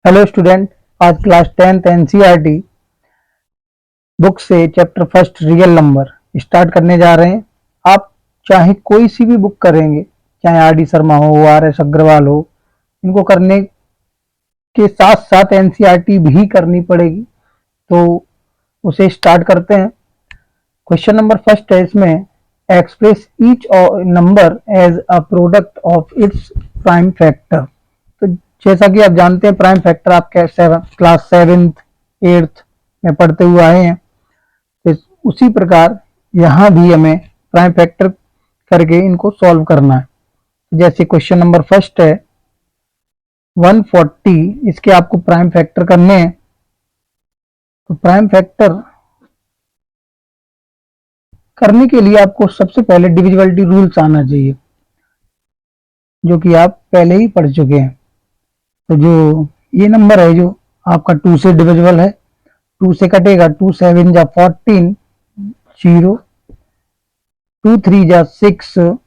Hello student, आज class 10th NCERT book से chapter first real number start करने जा रहे हैं। आप चाहे कोई सी भी बुक करेंगे, चाहे आर डी शर्मा हो, आर एस अग्रवाल हो, इनको करने के साथ साथ एनसीईआरटी भी करनी पड़ेगी। तो उसे स्टार्ट करते हैं। क्वेश्चन नंबर फर्स्ट है इसमें, express each number as a product of its prime factor. तो जैसा कि आप जानते हैं, प्राइम फैक्टर आप क्लास 7th 8th में पढ़ते हुए आए हैं। तो उसी प्रकार यहाँ भी हमें प्राइम फैक्टर करके इनको सॉल्व करना है। जैसे क्वेश्चन नंबर फर्स्ट है 140, इसके आपको प्राइम फैक्टर करने हैं। तो प्राइम फैक्टर करने के लिए आपको सबसे पहले डिविजिबिलिटी रूल्स आना चाहिए, जो कि आप पहले ही पढ़ चुके हैं। तो जो ये नंबर है जो आपका 2 से डिविजिबल है, 2 से कटेगा, 2 7 जा 14, 0, 2 3 जा 6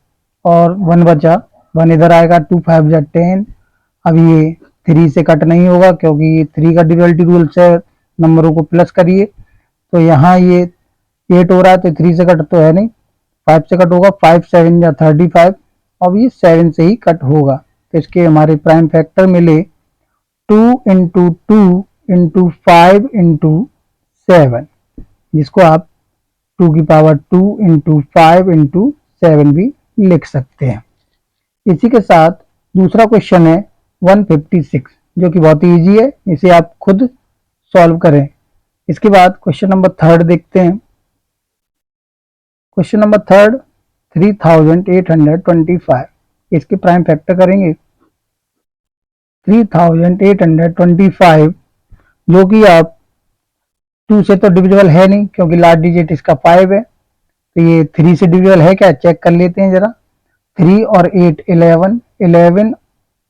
और 1 बचा, 1 इधर आएगा, 2 5 जा 10। अब ये 3 से कट नहीं होगा क्योंकि ये 3 का डिविजिबिलिटी रूल से नंबरों को प्लस करिए। तो यहाँ ये 8 हो रहा है, तो 3 से कट तो है नहीं, 5 से कट होगा, 5 7 जा 35। अब ये 7 से ही कट होगा। तो इसके हमारे प्राइम फैक्टर मिले 2 इंटू 2 इंटू 5 इंटू 7, जिसको आप 2 की पावर 2 इंटू 5 इंटू 7 भी लिख सकते हैं। इसी के साथ दूसरा क्वेश्चन है 156, जो कि बहुत ही ईजी है, इसे आप खुद सॉल्व करें। इसके बाद क्वेश्चन नंबर थर्ड देखते हैं। क्वेश्चन नंबर थर्ड 3825, इसके प्राइम फैक्टर करेंगे 3825, जो कि आप 2 से तो डिविजिबल है नहीं क्योंकि लास्ट डिजिट इसका 5 है। तो ये 3 से डिविजिबल है क्या, चेक कर लेते हैं जरा। 3 और 8 11, 11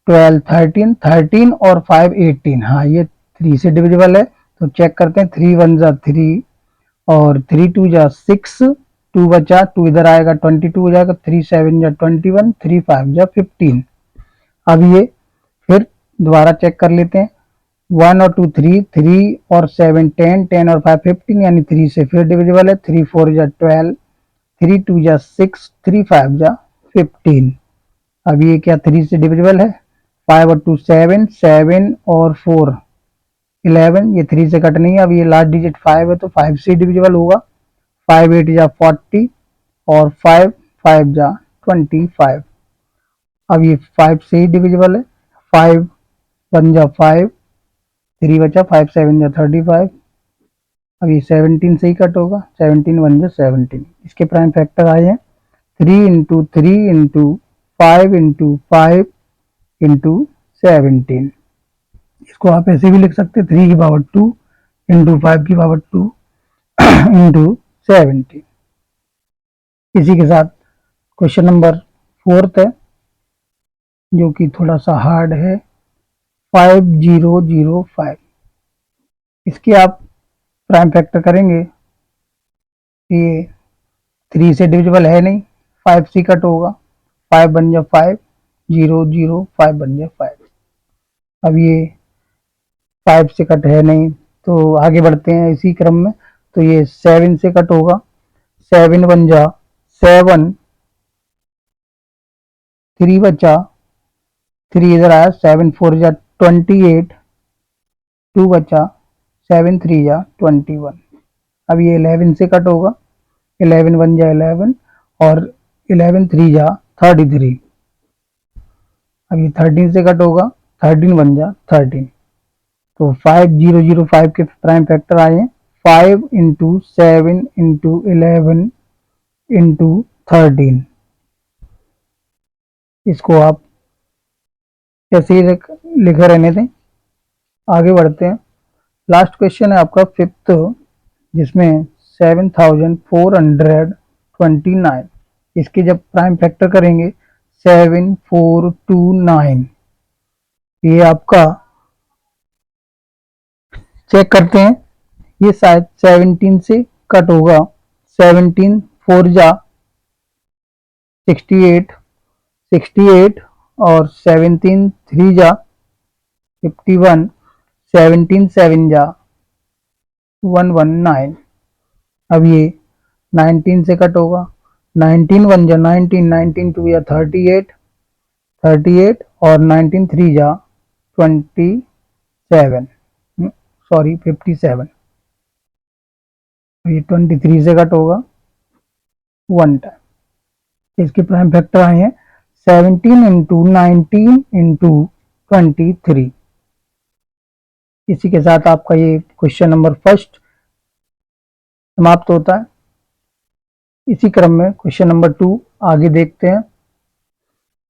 12 13, 13 और 5 18। हाँ, ये 3 से डिविजिबल है। तो चेक करते हैं, 3 1 जा 3 और 3 2 जा 6, 2 बचा, 2 इधर आएगा, 22 हो जाएगा, 3 7 जा 21, 3 5 जा 15। अब ये फिर दोबारा चेक कर लेते हैं, 1 और 2 3, 3 और 7 10, 10 और 5 15, यानी 3 से फिर डिविजिबल है। 3 4 जा 12, 3 2 जा 6, 3 5 जा 15। अब ये क्या 3 से डिविजिबल है, 5 और 2 7, 7 और 4 11, ये 3 से कट नहीं है। अब ये लास्ट डिजिट 5 है तो 5 से डिविजिबल होगा। 5 8 जा 40 और 5 5 जा 25। अब ये 5 से ही डिविजिबल है, 5 1 जा 5, 3 बचा, 5 7 जा 35। अब ये 17 से ही कट होगा, 17 1 जा 17। इसके प्राइम फैक्टर आए हैं 3 इंटू 3 इंटू 5 इंटू 5 इंटू 17। इसको आप ऐसे भी लिख सकते हैं, 3 की पावर 2 इंटू 5 की पावर 2 इंटू 17। इसी के साथ क्वेश्चन नंबर फोर्थ है, जो कि थोड़ा सा हार्ड है, 5005। इसकी आप प्राइम फैक्टर करेंगे, ये 3 से डिविजिबल है नहीं, 5 से कट होगा, 5 बन जा 5, 0 0 5 बन जा 5। अब ये 5 से कट है नहीं, तो आगे बढ़ते हैं इसी क्रम में। तो ये 7 से कट होगा, 7 बन जा 7, 3 बचा, 3 इधर आया, 7 4 जा 28, 2 बचा, 7 3 जा 21। अब ये 11 से कट होगा, 11 बन जा 11 और 11 3 जा 33। अब ये 13 से कट होगा, 13 बन जा 13। तो 5005 के प्राइम फैक्टर आए हैं 5 इंटू 7 इंटू 11 इंटू 13। इसको आप ऐसे ही लिखे रहने दें। आगे बढ़ते हैं। लास्ट क्वेश्चन है आपका फिफ्थ, जिसमें 7429। इसके जब प्राइम फैक्टर करेंगे 7429, ये आपका चेक करते हैं, ये शायद 17 से कट होगा, 17 4 जा 68, 68 और 17 3 जा 51। 17 7 जा 119। अब ये 19 से कट होगा, 19 1 जा 19, 19 2 या 38, 38 और 19 3 जा 27, सॉरी 57। ये 23 से कट होगा 1 टाइम। इसके प्राइम फैक्टर आए हैं 17 इंटू 19 इंटू 23। इसी के साथ आपका ये क्वेश्चन नंबर फर्स्ट समाप्त होता है। इसी क्रम में क्वेश्चन नंबर 2 आगे देखते हैं।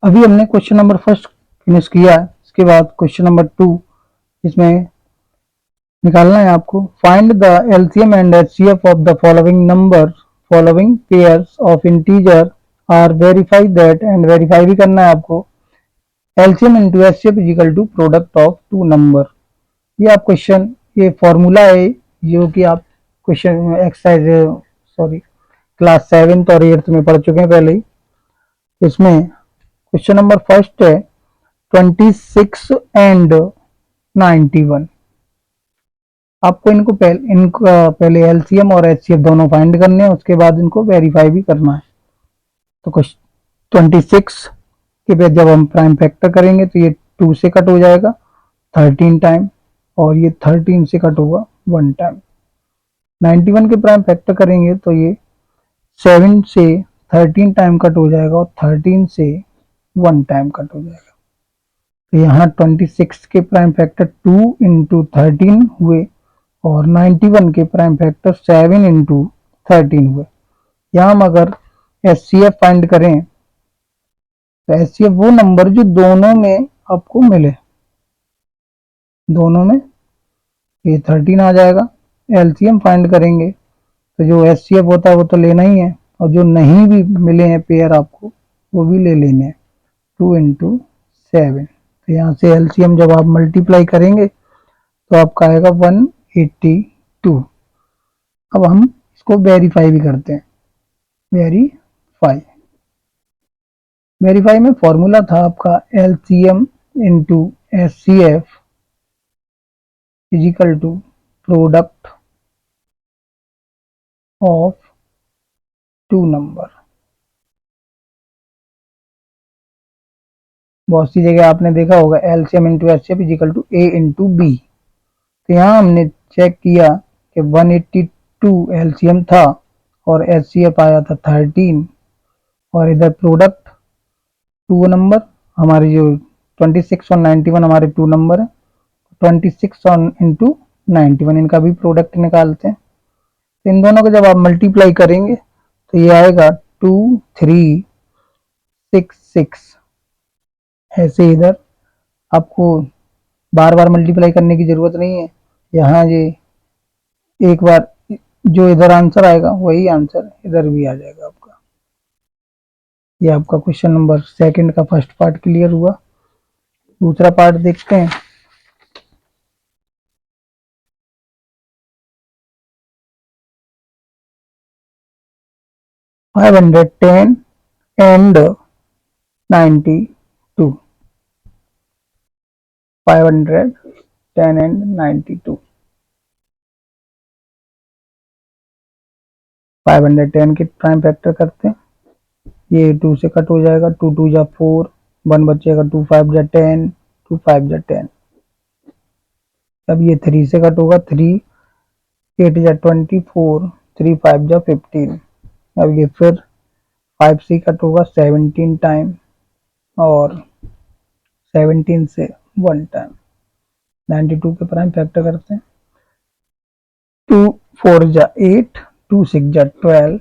अभी हमने क्वेश्चन नंबर फर्स्ट फिनिश किया है, इसके बाद क्वेश्चन नंबर 2 इसमें निकालना है आपको। Find the LCM and HCF of the following number, following pairs of integer are verify that, and verify भी करना है आपको। LCM into HCF is equal to product of two number. ये आप क्वेश्चन, ये फॉर्मूला है जो कि आप question exercise sorry class 7th और 8th में पढ़ चुके हैं पहले ही। इसमें क्वेश्चन नंबर फर्स्ट है 26 एंड 91। आपको इनको पहले एलसीएम और एचसीएफ दोनों फाइंड करने हैं, उसके बाद इनको वेरीफाई भी करना है। तो कुछ 26 के बाद जब हम प्राइम फैक्टर करेंगे तो ये 2 से कट हो जाएगा 13 टाइम, और ये 13 से कट होगा 1 टाइम। 91 के प्राइम फैक्टर करेंगे तो ये 7 से 13 टाइम कट हो जाएगा और 13 से 1 टाइम कट हो जाएगा। तो यहाँ 26 के प्राइम फैक्टर 2 इंटू 13 हुए और 91 के प्राइम फैक्टर 7 इंटू 13 हुए। यहाँ हम अगर एचसीएफ फाइंड करें तो एचसीएफ वो नंबर जो दोनों में आपको मिले, दोनों में ये 13 आ जाएगा। एलसीएम फाइंड करेंगे तो जो एचसीएफ होता है वो तो लेना ही है, और जो नहीं भी मिले हैं पेयर आपको वो भी ले लेने हैं 2 इंटू 7। तो यहाँ से एलसीएम जब आप मल्टीप्लाई करेंगे तो आपका आएगा 182। अब हम इसको वेरीफाई भी करते हैं। वेरीफाई में फॉर्मूला था आपका LCM into HCF is equal to product of two number. बहुत सी जगह आपने देखा होगा LCM into HCF is equal to A into B. तो यहाँ हमने चेक किया कि 182 एलसीएम था और एचसीएफ आया था 13, और इधर प्रोडक्ट टू नंबर हमारे जो 26 और 91 हमारे टू नंबर है, 26 और इंटू 91 इनका भी प्रोडक्ट निकालते हैं। तो इन दोनों को जब आप मल्टीप्लाई करेंगे तो ये आएगा 2366। ऐसे इधर आपको बार बार मल्टीप्लाई करने की जरूरत नहीं है, यहाँ ये एक बार जो इधर आंसर आएगा वही आंसर इधर भी आ जाएगा आपका। ये आपका क्वेश्चन नंबर सेकंड का फर्स्ट पार्ट क्लियर हुआ। दूसरा पार्ट देखते हैं। Five 510 and 92। 510 एंड 92। 510 के प्राइम फैक्टर करते हैं, ये 2 से कट हो जाएगा, 2 2 जा 4, 1 बचेगा, 2 5 जा 10, 2 5 जा 10। अब ये 3 से कट होगा, 3 8 जा 24, 3 5 जा 15। अब ये फिर 5 से कट होगा 17 टाइम और 17 से 1 टाइम। 92 के प्राइम फैक्टर करते हैं, 2 4 जा 8, 2 6 जा 12,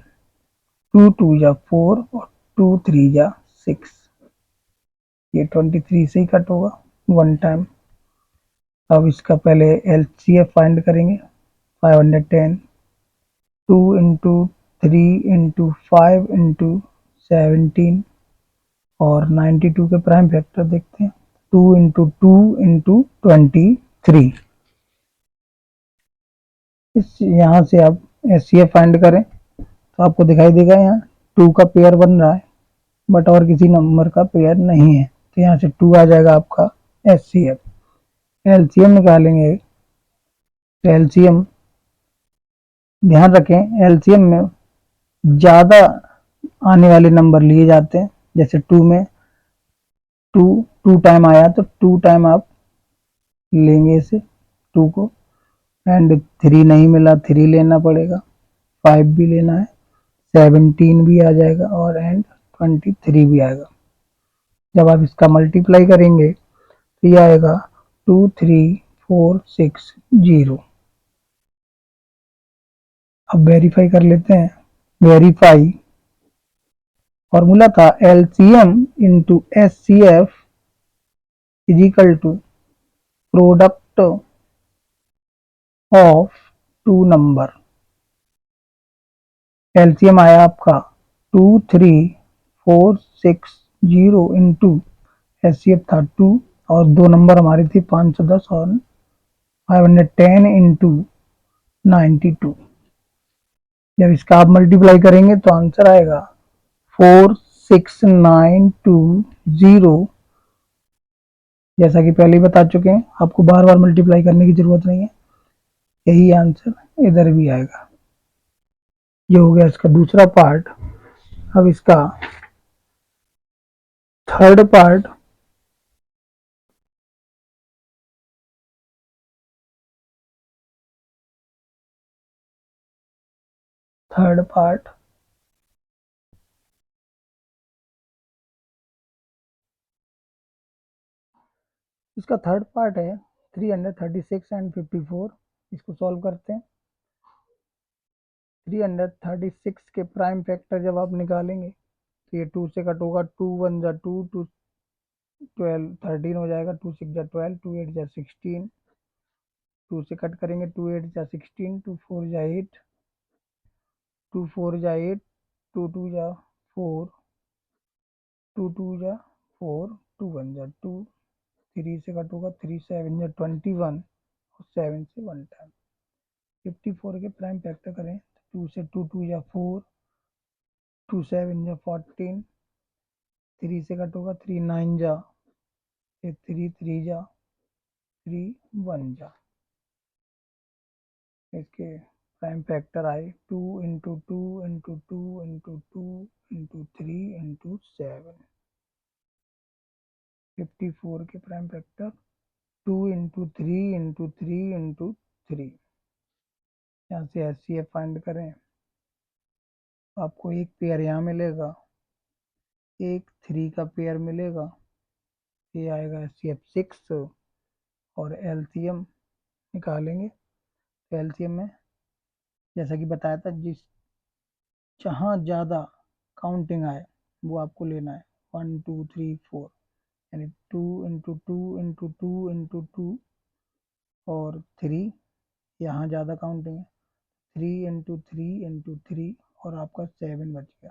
2 2 जा 4 और 2 3 जा 6। ये 23 से ही कट होगा 1 टाइम। अब इसका पहले एलसीएफ फाइंड करेंगे। 510 2 इंटू 3 इंटू 5 इंटू 17 और 92 के प्राइम फैक्टर देखते हैं, 2 इंटू 2 इंटू 23। इस यहाँ से आप एचसीएफ फाइंड करें तो आपको दिखाई देगा यहाँ 2 का पेयर बन रहा है, बट और किसी नंबर का पेयर नहीं है, तो यहाँ से 2 आ जाएगा आपका एचसीएफ। एलसीएम निकालेंगे तो एलसीएम ध्यान रखें, एलसीएम में ज़्यादा आने वाले नंबर लिए जाते हैं। जैसे 2 में टू टाइम आया तो 2 टाइम आप लेंगे इसे 2 को, एंड 3 नहीं मिला 3 लेना पड़ेगा, 5 भी लेना है, 17 भी आ जाएगा और एंड 23 भी आएगा। जब आप इसका मल्टीप्लाई करेंगे तो ये आएगा 23460। अब वेरीफाई कर लेते हैं। वेरीफाई फॉर्मूला था LCM into HCF is equal to product of 2 number. LCM आया आपका 23460 इंटू एचसीएफ था 2 और 2 नंबर हमारे थे 510 और 510 इंटू 92। जब इसका आप मल्टीप्लाई करेंगे तो आंसर आएगा 46920। जैसा कि पहले ही बता चुके हैं, आपको बार बार मल्टीप्लाई करने की जरूरत नहीं है, यही आंसर इधर भी आएगा। ये हो गया इसका दूसरा पार्ट। अब इसका थर्ड पार्ट, इसका थर्ड पार्ट है 336 एंड 54। इसको सॉल्व करते हैं। 336 के प्राइम फैक्टर जब आप निकालेंगे तो ये 2 से कट होगा, 2 1 जा 2, 2 12 13 हो जाएगा, 2 6 जा 12, 2 8 जा 16, 2 से कट करेंगे 2 8 जा 16, 2 4 जा 8, 2 4 जा 8, 2 2 जा 4, 2 2 जा 4, 2 1 जा 2, 3 से कट होगा, 3 7 जा 21 और 7 से 1 टाइम। 54 के प्राइम फैक्टर करें, 2 से 2 2 जा 4, 2 7 जा 14, 3 से कट होगा, 3 9 जा 3 3 जा 3 1 जा। इसके प्राइम फैक्टर आए 2 into 2 into 2 into 2 into 3 into 7। 54 के prime factor 2 into 3 into 3 into 3। यहाँ से एचसीएफ फाइंड करें, आपको एक पेयर यहाँ मिलेगा, एक 3 का पेयर मिलेगा, ये आएगा एचसीएफ 6 और एलसीएम निकालेंगे। एलसीएम में जैसा कि बताया था, जहाँ ज़्यादा काउंटिंग आए वो आपको लेना है। 1 2 3 4 यानी 2 इंटू 2 इंटू 2 इंटू 2 और 3, यहाँ ज़्यादा काउंटिंग है, 3 इंटू 3 इंटू 3 और आपका 7 बच गया।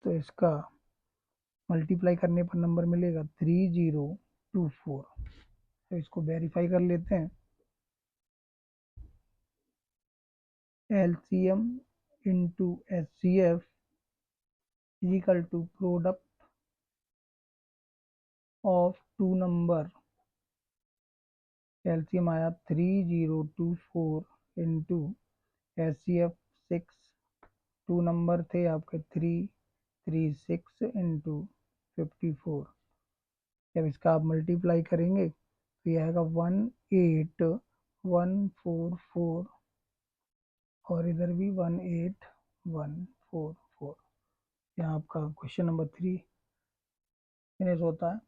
तो इसका मल्टीप्लाई करने पर नंबर मिलेगा 3024। तो इसको वेरीफाई कर लेते हैं। LCM into HCF is equal to product of 2 number. LCM आया 3024 इंटू एचसीएफ 6, 2 नंबर थे आपके 336 इंटू 54। जब इसका आप मल्टीप्लाई करेंगे तो ये आएगा 18144 और इधर भी 18144। यहाँ आपका क्वेश्चन नंबर 3 फिनिश होता है।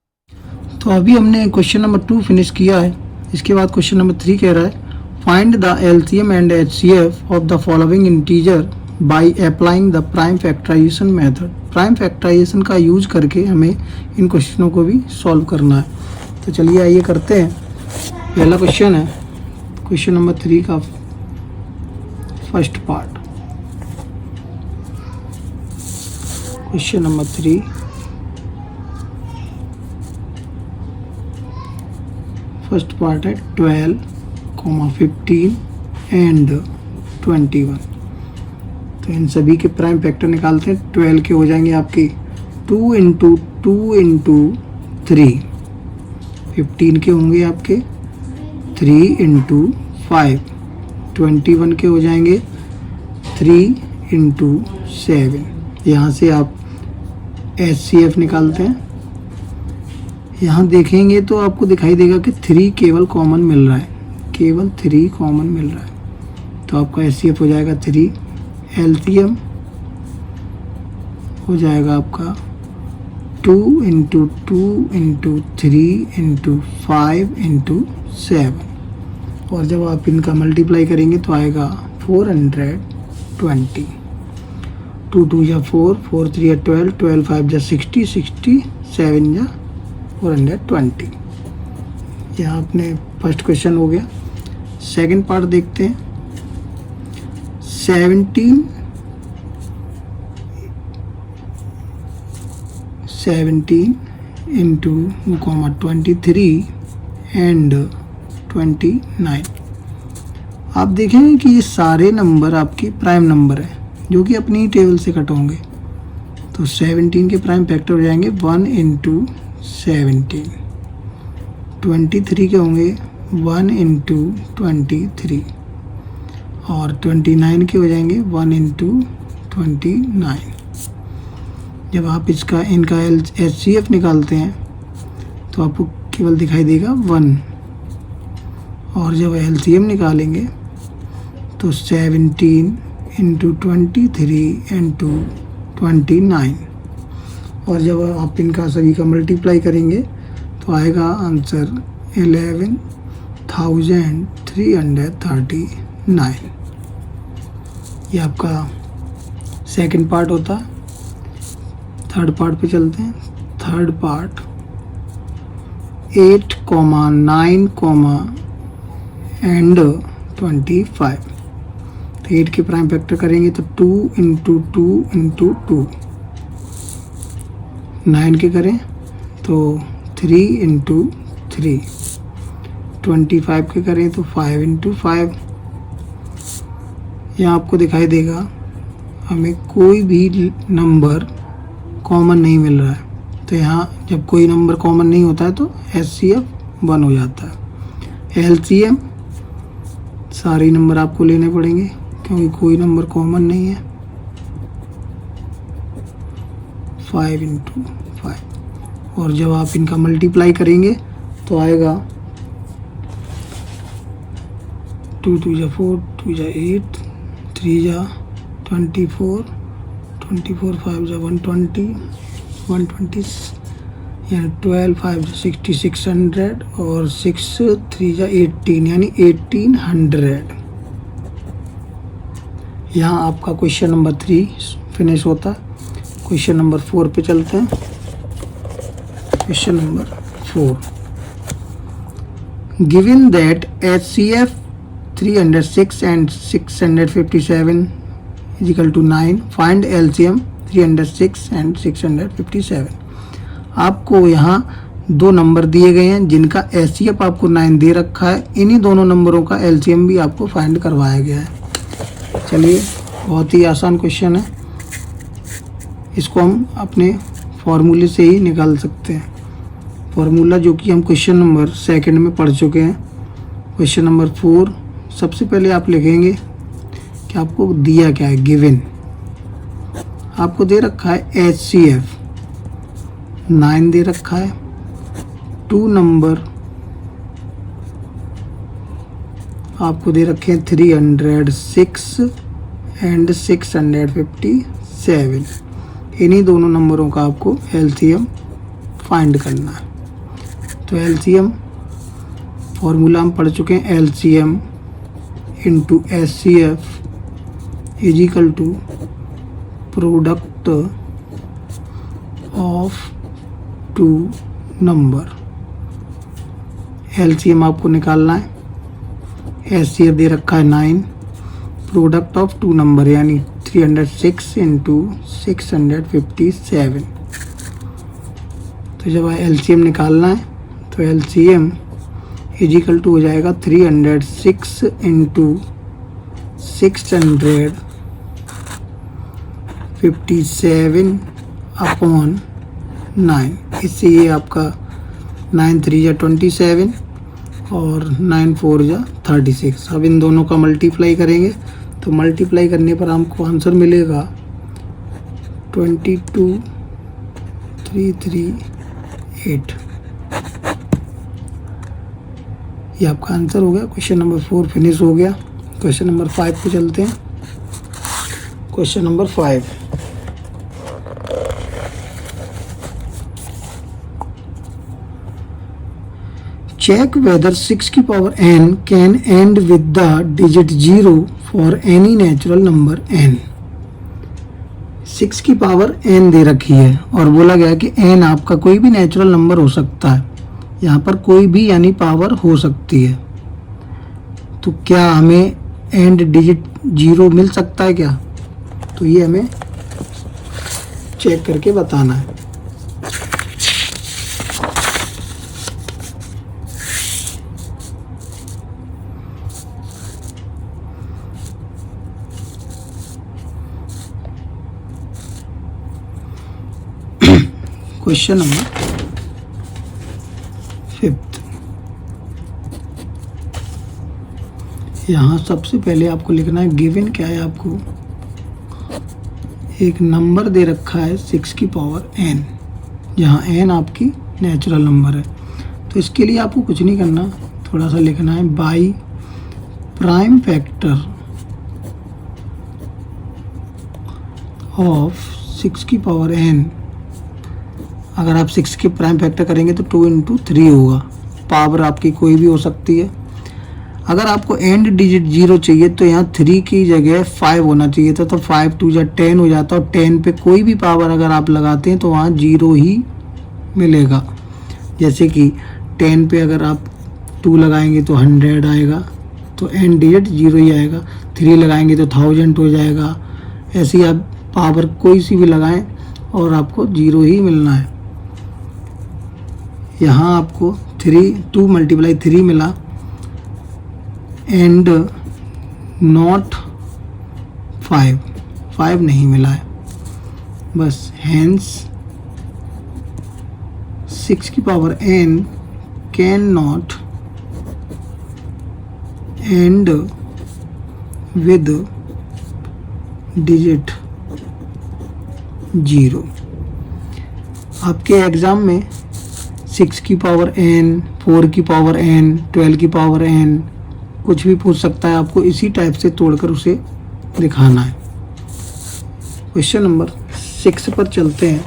तो अभी हमने क्वेश्चन नंबर 2 फिनिश किया है। इसके बाद क्वेश्चन नंबर 3 कह रहा है find the LCM and HCF of the following integer by applying the prime factorisation method. Prime factorisation का यूज करके हमें इन क्वेश्चनों को भी सॉल्व करना है। तो चलिए आइए करते हैं। पहला क्वेश्चन है क्वेश्चन नंबर 3 का first part. Question number 3 first part है 12, 15 एंड 21। तो इन सभी के प्राइम फैक्टर निकालते हैं। 12 के हो जाएंगे आपके 2 इंटू 2 इंटू 3। 15 के होंगे आपके 3 इंटू 5, 21 के हो जाएंगे 3 इंटू 7। यहाँ से आप HCF निकालते हैं। यहाँ देखेंगे तो आपको दिखाई देगा कि 3 केवल कॉमन मिल रहा है, केवल 3 कॉमन मिल रहा है, तो आपका HCF हो जाएगा 3। LCM हो जाएगा आपका 2 इंटू 2 इंटू 3 इंटू 5 इंटू 7, और जब आप इनका मल्टीप्लाई करेंगे तो आएगा 420। 2 2 या 4, 4 3 या 12, 12 5 या 60, 67 या 420। यहाँ अपने फर्स्ट क्वेश्चन हो गया। सेकंड पार्ट देखते हैं। 17 इंटू 23 एंड 29। आप देखेंगे कि ये सारे नंबर आपके प्राइम नंबर है जो कि अपनी टेबल से कट होंगे। तो 17 के प्राइम फैक्टर हो जाएंगे 1 इंटू 17। 23 के होंगे 1 इंटू 23, और 29 के हो जाएंगे 1 इंटू 29। जब आप इनका HCF निकालते हैं तो आपको केवल दिखाई देगा 1, और जब LCM निकालेंगे तो 17 इंटू 23 इंटू 29, और जब आप इनका सभी का मल्टीप्लाई करेंगे तो आएगा आंसर 11,339। ये आपका सेकंड पार्ट होता है। थर्ड पार्ट पे चलते हैं। Third part 8, 9, and 25। तो 8 के प्राइम फैक्टर करेंगे तो 2 इंटू 2 इंटू 2। 9 के करें तो 3 इंटू 3। 25 के करें तो 5 इंटू 5। यहाँ आपको दिखाई देगा हमें कोई भी नंबर कॉमन नहीं मिल रहा है, तो यहाँ जब कोई नंबर कॉमन नहीं होता है तो HCF 1 हो जाता है। LCM सारे नंबर आपको लेने पड़ेंगे क्योंकि कोई नंबर कॉमन नहीं है। 5 इंटू 5, और जब आप इनका मल्टीप्लाई करेंगे तो आएगा 2 2 या 4, 2 या 8, 3 या 24, 24 5 या 120, 120 या 12 5 या 60, 600, और 6 3 या 18 यानी 1800। यहाँ आपका क्वेश्चन नंबर 3 फिनिश होता है। क्वेश्चन नंबर 4 पे चलते हैं। Question number 4, given that HCF 306 and 657 is equal to 9, find LCM 306 and 657। आपको यहाँ दो नंबर दिए गए हैं जिनका HCF आपको 9 दे रखा है। इन्हीं दोनों नंबरों का LCM भी आपको फाइंड करवाया गया है। चलिए, बहुत ही आसान क्वेश्चन है, इसको हम अपने फॉर्मूले से ही निकाल सकते हैं। फॉर्मूला जो कि हम क्वेश्चन नंबर 2 में पढ़ चुके हैं। क्वेश्चन नंबर 4 सबसे पहले आप लिखेंगे कि आपको दिया क्या है। गिवन आपको दे रखा है HCF 9 दे रखा है, 2 नंबर आपको दे रखे हैं 306 एंड 657। इन्हीं दोनों नंबरों का आपको LCM फाइंड करना है। तो LCM फॉर्मूला हम पढ़ चुके हैं। LCM into HCF is equal to product of 2 number. LCM आपको निकालना है। HCF दे रखा है 9, प्रोडक्ट ऑफ 2 नंबर यानी 306 इंटू 657। तो जब LCM निकालना है तो LCM इज इक्वल टू हो जाएगा 306 इंटू 657 अपॉन 9। इससे ये आपका 9 3 या 27, और 9 4 जा 36। अब इन दोनों का मल्टीप्लाई करेंगे तो मल्टीप्लाई करने पर हमको आंसर मिलेगा 22,338। ये आपका आंसर हो गया। क्वेश्चन नंबर 4 फिनिश हो गया। क्वेश्चन नंबर 5 पे चलते हैं। क्वेश्चन नंबर 5, check whether 6 की power n can end with the digit 0 for any natural number n। 6 की पावर n दे रखी है और बोला गया कि n आपका कोई भी नेचुरल नंबर हो सकता है। यहाँ पर कोई भी यानी पावर हो सकती है। तो क्या हमें एंड डिजिट 0 मिल सकता है क्या? तो ये हमें चेक करके बताना है। क्वेश्चन नंबर 5, यहाँ सबसे पहले आपको लिखना है गिवन क्या है। आपको एक नंबर दे रखा है 6 की पावर n, जहाँ n आपकी नेचुरल नंबर है। तो इसके लिए आपको कुछ नहीं करना, थोड़ा सा लिखना है बाई प्राइम फैक्टर ऑफ 6 की पावर n। अगर आप 6 के प्राइम फैक्टर करेंगे तो 2 × 3 होगा। पावर आपकी कोई भी हो सकती है। अगर आपको एंड डिजिट 0 चाहिए तो यहाँ 3 की जगह 5 होना चाहिए था, तो 5 2 जा 10 हो जाता, और 10 पे कोई भी पावर अगर आप लगाते हैं तो वहाँ 0 ही मिलेगा। जैसे कि 10 पे अगर आप 2 लगाएंगे तो 100 आएगा, तो एंड डिजिट 0 ही आएगा। 3 लगाएंगे तो 1000 हो जाएगा। ऐसे ही आप पावर कोई सी भी लगाएं और आपको 0 ही मिलना है। यहाँ आपको 2 × 3 मिला एंड नॉट 5 नहीं मिला है बस। हैंस 6 की power n can not and with digit 0। आपके एग्ज़ाम में 6 की पावर n, 4 की पावर n, 12 की पावर n कुछ भी पूछ सकता है। आपको इसी टाइप से तोड़कर उसे दिखाना है। क्वेश्चन नंबर 6 पर चलते हैं।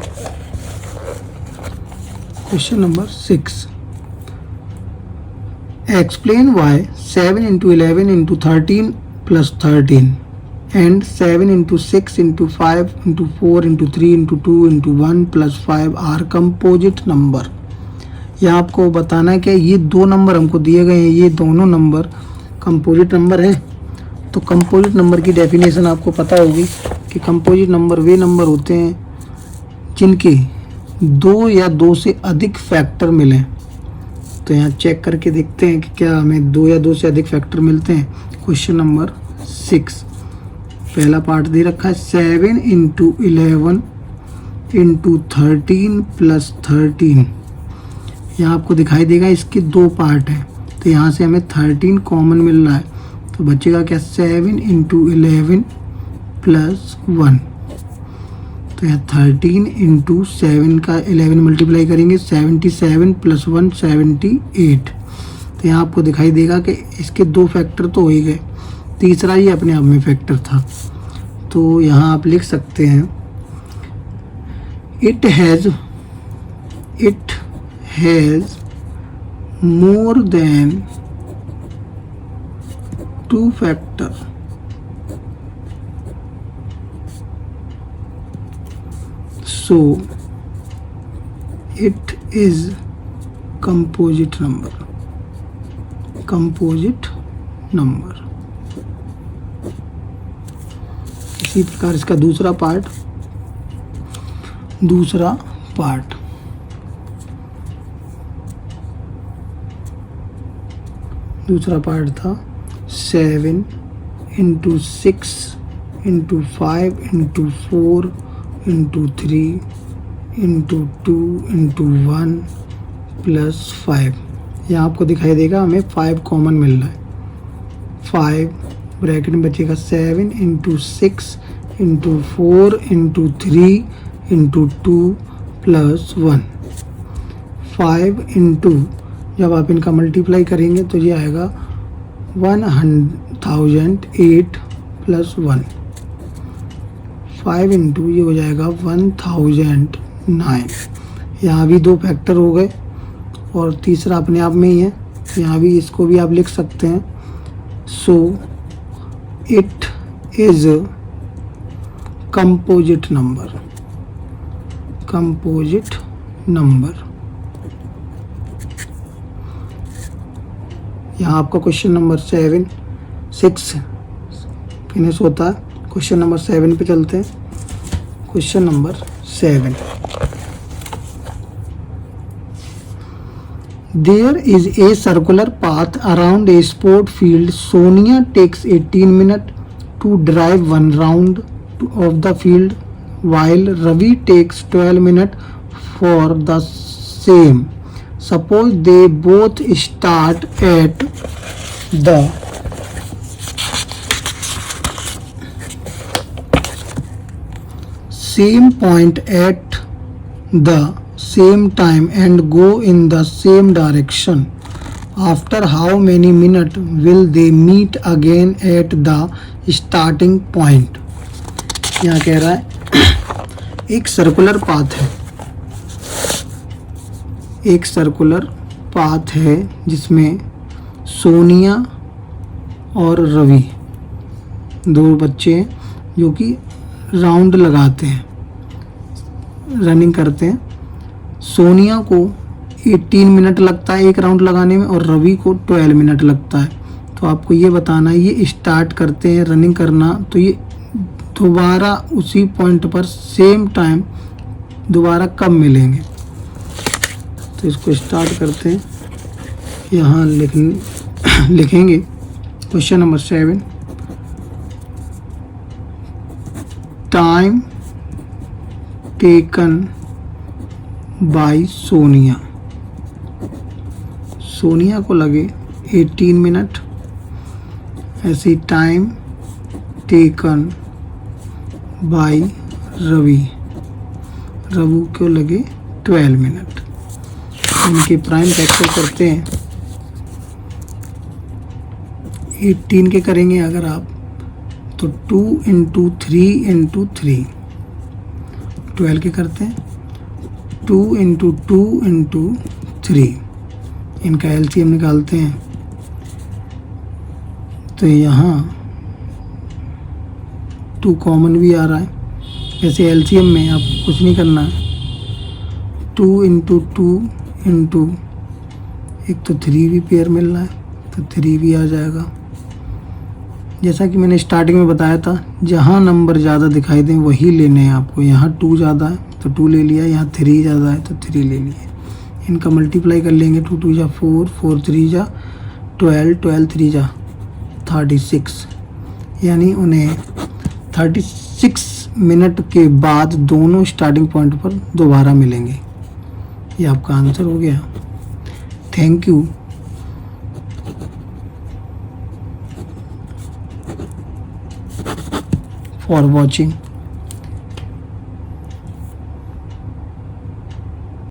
Question number 6, explain why 7 × 11 × 13 + 13 and 7 × 6 × 5 × 4 × 3 × 2 × 1 + 5 are composite number. यहाँ आपको बताना है कि ये दो नंबर हमको दिए गए हैं, ये दोनों नंबर कंपोजिट नंबर है। तो कंपोजिट नंबर की डेफिनेशन आपको पता होगी कि कंपोजिट नंबर वे नंबर होते हैं जिनके 2 या 2 से अधिक फैक्टर मिलें। तो यहाँ चेक करके देखते हैं कि क्या हमें 2 या 2 से अधिक फैक्टर मिलते हैं। क्वेश्चन नंबर 6, पहला पार्ट दे रखा है 7 × 11 × 13 + 13। यहाँ आपको दिखाई देगा इसके 2 पार्ट हैं, तो यहाँ से हमें 13 कॉमन मिल रहा है, तो बचेगा क्या 7 × 11 + 1। तो यहाँ 13 × 7 का 11 मल्टीप्लाई करेंगे, 77 + 1 78। तो यहाँ आपको दिखाई देगा कि इसके 2 फैक्टर तो हो ही गए, तीसरा ही अपने आप में फैक्टर था। तो यहाँ आप लिख सकते हैं it has more than 2 factor, so it is composite number। इसी प्रकार इसका दूसरा पार्ट था 7 × 6 × 5 × 4 × 3 × 2 × 1 + 5। यहाँ आपको दिखाई देगा हमें 5 कॉमन मिल रहा है। 5 ब्रैकेट में बचेगा 7 into 6 into 4 into 3 into 2 plus 1। 5 into जब आप इनका मल्टीप्लाई करेंगे तो ये आएगा 1008 प्लस 1। 5 इंटू ये हो जाएगा 1009। यहाँ भी 2 फैक्टर हो गए और तीसरा अपने आप में ही है, यहाँ भी इसको भी आप लिख सकते हैं। So it is composite number. Composite number. यहाँ आपका क्वेश्चन नंबर 6 फिनिश होता है। क्वेश्चन नंबर 7 पे चलते हैं। Question number 7, There is a circular path around a sport field. Sonia takes 18 minutes to drive 1 round of the field, while Ravi takes 12 minutes for the same. Suppose they both start at the same point at the same time and go in the same direction. After how many minutes will they meet again at the starting point? यहाँ कह रहा है एक circular path है, एक circular path है जिसमें सोनिया और रवि 2 बच्चे हैं जो कि राउंड लगाते हैं, रनिंग करते हैं। सोनिया को 18 मिनट लगता है एक राउंड लगाने में और रवि को 12 मिनट लगता है। तो आपको ये बताना है ये स्टार्ट करते हैं रनिंग करना तो ये दोबारा उसी पॉइंट पर सेम टाइम दोबारा कब मिलेंगे। तो इसको स्टार्ट करते हैं। यहाँ लिखेंगे question number 7, time taken by Sonia. Sonia को लगे 18 मिनट, ऐसे time taken by Ravi, Ravi को लगे 12 मिनट। इनके प्राइम फैक्टर करते हैं। 18 के करेंगे अगर आप तो 2 इंटू 3 इंटू 3। 12 के करते हैं 2 इंटू 2 इंटू 3। इनका एलसीएम निकालते हैं तो यहाँ 2 कॉमन भी आ रहा है। ऐसे एलसीएम में आपको कुछ नहीं करना है। 2 इंटू 2 इंटू एक तो 3 भी पेयर मिल रहा है तो 3 भी आ जाएगा। जैसा कि मैंने स्टार्टिंग में बताया था जहाँ नंबर ज़्यादा दिखाई दें वही लेने हैं आपको। यहाँ 2 ज़्यादा है तो 2 ले लिया, यहाँ 3 ज़्यादा है तो 3 ले लिए। इनका मल्टीप्लाई कर लेंगे 2 2 जा 4, 4 3 जा 12, 12 3 जा 36। यानी उन्हें 36 मिनट के बाद दोनों स्टार्टिंग पॉइंट पर दोबारा मिलेंगे। ये आपका आंसर हो गया। Thank you for watching.